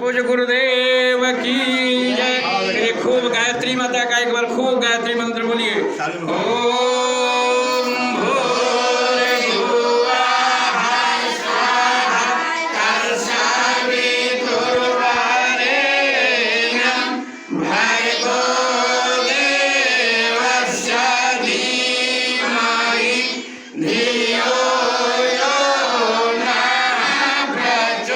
पूज्य गुरुदेव की जय। खूब गायत्री माता का एक बार खूब गायत्री मंत्र बोलिए। ओम भूर्भुवः स्वः तत्सवितुर्वरेण्यं भर्गो देवस्य धीमहि धियो यो नः प्रचोदयात्।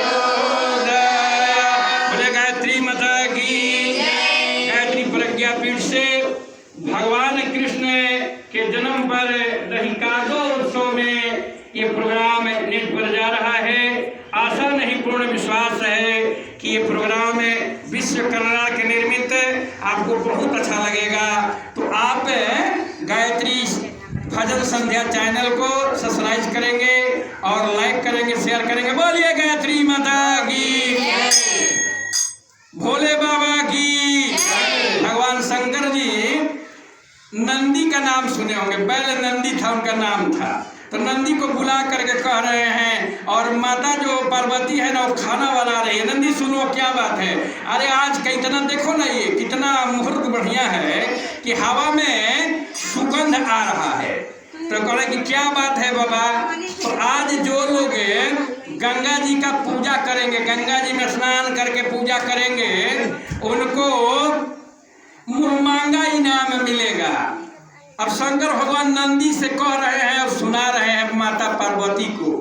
बोले गायत्री माता की। गायत्री प्रज्ञापीठ से भगवान कृष्ण के जन्म पर दहीकादो उत्सव में ये प्रोग्राम नेट पर जा रहा है। आशा नहीं पूर्ण विश्वास है कि ये प्रोग्राम विश्व कल्याण के निर्मित आपको बहुत अच्छा लगेगा। तो आप गायत्री भजन संध्या चैनल को सब्सक्राइब करेंगे और लाइक करेंगे, शेयर करेंगे। बोलिए गायत्री माता की, भोले बाबा की। भगवान शंकर जी नंदी का नाम सुने होंगे, पहले नंदी था, उनका नाम था। तो नंदी को बुला करके कह रहे हैं, और माता जो पार्वती है ना वो खाना बना रही है। नंदी सुनो क्या बात है, अरे आज का इतना देखो ना, ये कितना मुहूर्त बढ़िया है कि हवा में सुगंध आ रहा है। तो कह रहे कि क्या बात है बाबा। तो आज जो लोग गंगा जी का पूजा करेंगे, गंगा जी में स्नान करके पूजा करेंगे, उनको मुहमांगा इनाम मिलेगा। अब शंकर भगवान नंदी से कह रहे हैं और सुना रहे हैं माता पार्वती को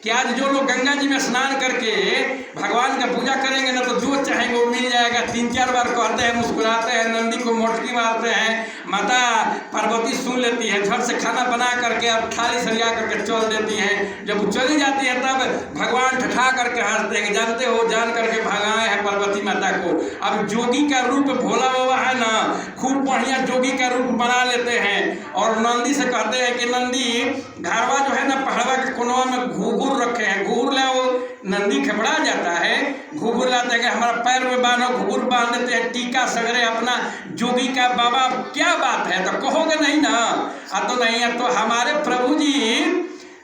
कि आज जो लोग गंगा जी में स्नान करके भगवान का पूजा करेंगे ना, तो जो चाहेंगे वो मिल जाएगा। 3-4 बार कहते हैं, मुस्कुराते हैं, नंदी को मोटकी मारते हैं। माता पार्वती सुन लेती है, झट से खाना बना करके अब थाली सरिया करके चल देती हैं। जब वो चली जाती है तब भगवान ठठा करके हंसते हैं, जानते हो जान करके भगाए हैं पार्वती माता को। अब जोगी का रूप भोला बाबा है ना, खूब बढ़िया जोगी का रूप बना लेते हैं और नंदी से कहते हैं कि नंदी घरवा जो है ना पहाड़वा के कोनवा में घूघूर रखे हैं, घूघूर लाओ। नंदी घबरा जाता है, घूघूर लाते हैं, हमारा पैर में बांधो, घूघूर बांध देते हैं, टीका सगरे अपना जोगी का। बाबा क्या बात है, तो कहोगे नहीं ना? तो नहीं है तो हमारे प्रभु जी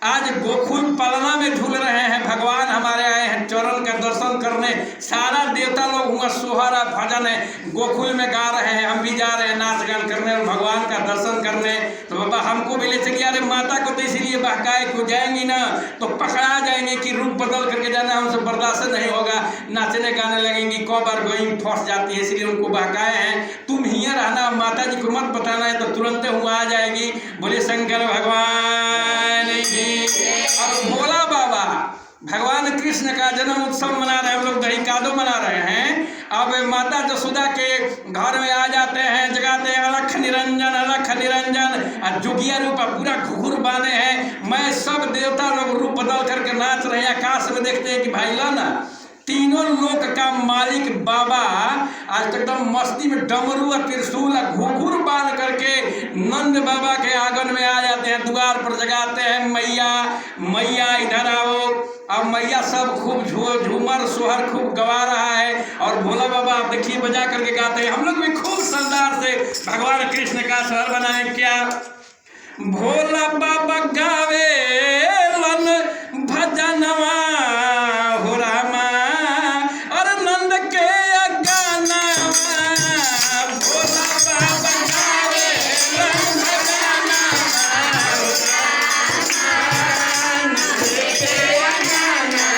आज गोकुल पलना में झूल रहे हैं। भगवान हमारे आए हैं चरण का दर्शन करने। सारा देवता लोग हुआ सोहरा भजन है गोकुल में गा रहे हैं, हम भी जा रहे हैं नाच गान करने और भगवान का दर्शन करने। तो बाबा हमको भी ले चलिए। अरे माता को तो इसीलिए बहकाए को जाएंगी ना तो पकड़ा जाएंगे कि रूप बदल करके जाना, हमसे बर्दाश्त नहीं होगा। नाचने गाने लगेंगी, कौ बार गोइंग फंस जाती है, इसलिए उनको बहकाए हैं। तुम ही रहना, माता जी को मत बताना है, तो तुरंत हुआ आ जाएगी। बोले शंकर भगवान की। अब भोला बाबा भगवान कृष्ण का जन्म उत्सव मना रहे हैं, हम लोग दहीकादो मना रहे हैं। अब माता जसोदा के घर में आ जाते हैं, जगाते हैं अलख निरंजन अलख निरंजन। और जोगिया रूप पूरा घुघुर बांधे हैं। मैं सब देवता लोग रूप बदल करके नाच रहे हैं। आकाश में देखते हैं कि भाई लाना तीनों लोक का मालिक बाबा आज तक एकदम मस्ती में डमरू और त्रिशूल घुघुर बांध करके नंद बाबा के आंगन में आ जाते हैं, द्वार पर जगाते हैं, मैया मैया इधर आओ। अब मैया सब खूब झूमर सोहर खूब गवा रहा है और भोला बाबा आप देखिए बजा करके गाते हैं। हम लोग भी खूब शानदार से भगवान कृष्ण का शहर बनाए। क्या भोला बाबा गावे लन भजनवा हो रामा और नंद के गाना। भोला बाबा गावे लन भजनवा नंद के गाना।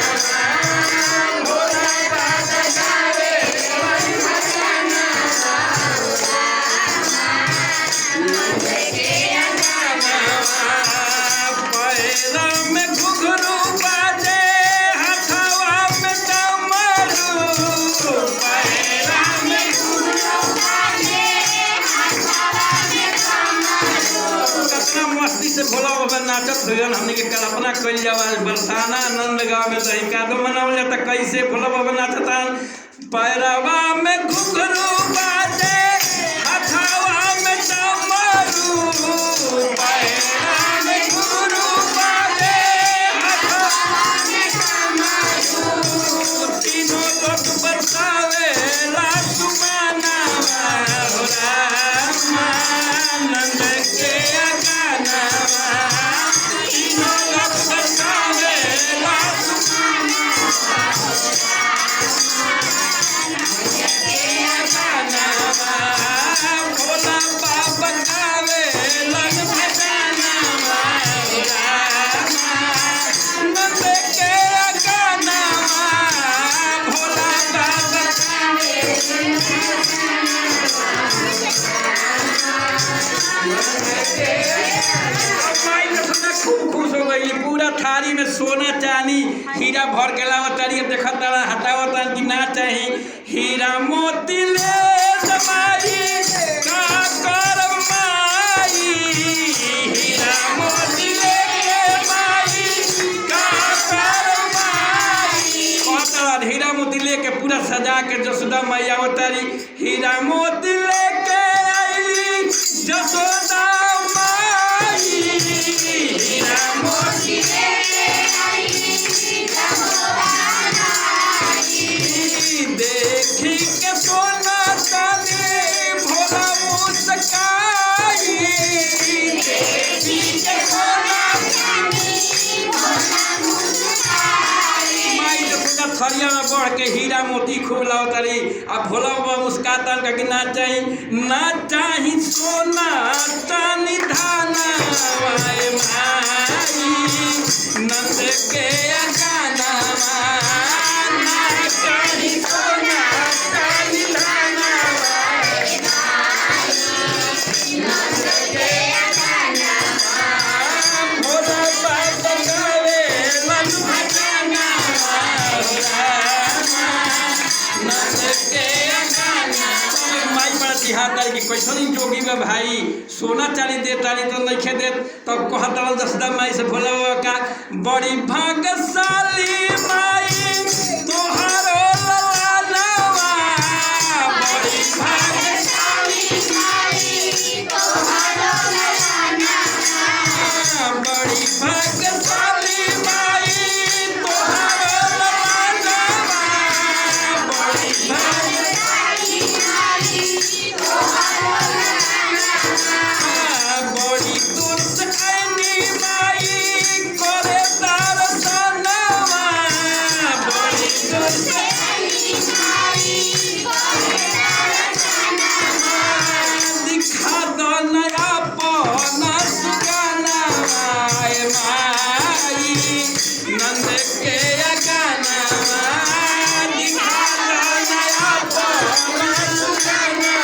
भोला बाबा गावे लन भजनवा नंद के गाना। पैरा में घुघरू बाजे, हथवा में डमरू। पैरा में घुघरू बाजे, हथवा में डमरू। कितना मस्ती से भोला बाबा नाचत हुए हमने के कल्पना कइल जावा। बरसाना नंद गांव में दहीकादो मनावल जाता, कैसे भोला बाबा नाचता। पैरवा में घुघरू बाजे, हथवा में डमरू। पैरा में घुघरू बाजे, हथवा में डमरू। तीनों लोग बरसावे लासुमानवा हो रामा नंद के गानवा। तीनों लोग बरसावे लासुमानवा। थारी में सोना चांदी हीरा भर के लावतारी देखा तारा हटावता कि ना चाही हीरा मोती ले समाई का कर माई हीरा मोती ले माई का कर माई कहता हीरा मोती लेके पूरा सजा के जसोदा मैया अवतारी हीरा मोती लेके आई जसोदा माई हीरा मोती लेके आई जसोदा माई देखी के सोना चांदी भोला मुस्काई देखी के सोना चांदी भोला मुस्काई माई जसोदा थरिया में बढ़ के हीरा मोती खूब लावतारी अब भोला बाबा मुस्काता का कि ना चाही सोना चांदी धाना वाए माई नंद के गाना ना चाही सोना चांदी धाना वाए माई नंद के गाना भोला बाबा गावे मन भजना माई कि कैसनी जोगी में भाई सोना चांदी देतानी तो नहीं देत तब कहता दसदा माई से भोला बाबा का बड़ी भाग्यशाली माई तोहारो ललानवा बड़ी भाग्यशाली माई तोहारो ललानवा बड़ी भाग्यशाली माई तोहारो ललानवा बड़ी भाग्यशाली माई बड़ी तुरस आईनी माई करे तार सनवा बड़ी तुरस आईनी माई करे तार सनवा दिखा दो नया पौना सुगाना माई नंद के गाना दिखा दो नया पौना सुगाना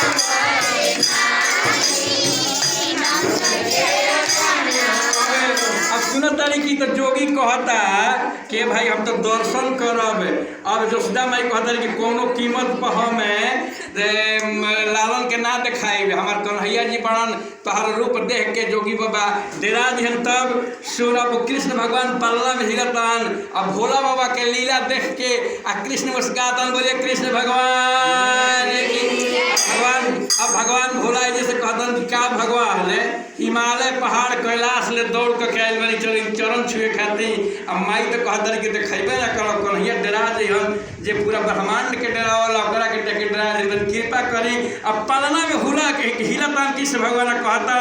अब सुनो तारी की तो जोगी कहता कि भाई हम तो दर्शन करब अब जसोदा माई कहता कि कोनो कीमत पर हमें लालन के ना दिखाई हमार कन्हैया जी बड़न तोहर रूप देख के जोगी बाबा डेरा दिहन तब सुन अब कृष्ण भगवान पल्ला में हिरतन अब भोला बाबा के लीला देख के आ कृष्ण मुस्कातन बोले कृष्ण भगवान अब भगवान भोला जैसे कहतन कि का भगवान है हिमालय पहाड़ कैलाश ले दौड़ के कैल बनी चरण छुए खातिर अब माई तो कहतर कि देखेबे ना करो कन्हैया डेरा दिहन जे पूरा ब्रह्मांड के डेरा वाला ओकरा के डेरा दिहन कृपा करी अब पलना में हुला के हिलतन कृष्ण भगवान कहता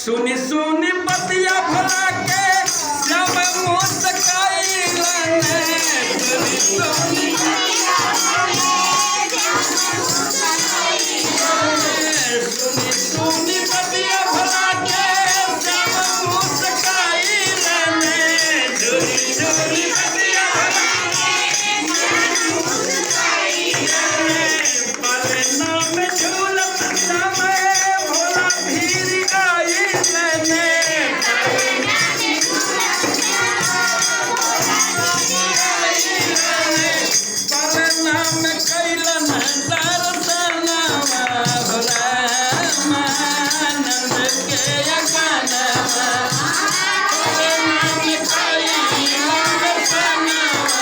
सुनी सुनी बतिया भोला के जब मुस्काई लने सुनी सुनी बतिया सुनी सुनी बतिया भोला के जब मुस्काई लने सुनी सुनी बतिया भोला के जब मुस्काई लने पलना में झूलत समय भोला भीर आई लने पलना में कैलन दर्शनवा भोला नंद के गाना पलना में कैलन दर्शनवा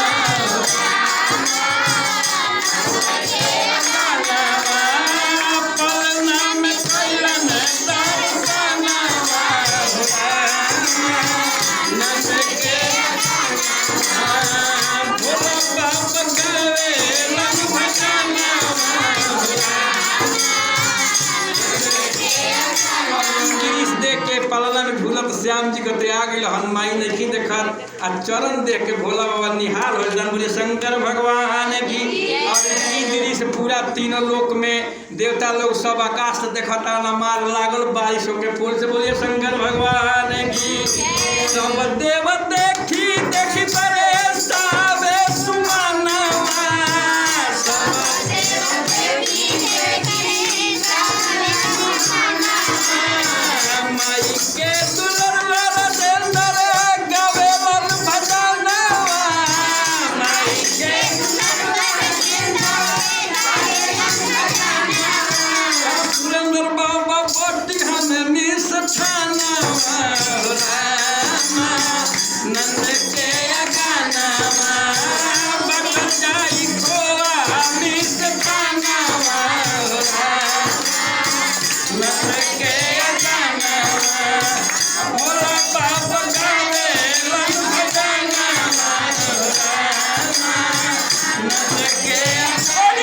पलना में कैलन दर्शनवा नंद के भोला बाबा गावे मन भजना देख के पलना में झूलत श्याम जी के आ गई हनुमाई नहीं देखत आ चरण देख के भोला बाबा निहाल हो जान बोले शंकर भगवान की और इतनी देरी से पूरा तीनों लोक में देवता लोग सब आकाश से देखता न मार लागल बारिश होके फूल से बोलिए शंकर भगवान की सब देव देखी देखी परे सावे सुमनवा सब देव देखी सावे सुमनवा माई के दुलर देंदर गावे मन भज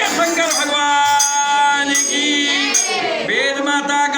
शंकर भगवान की। वेद माता का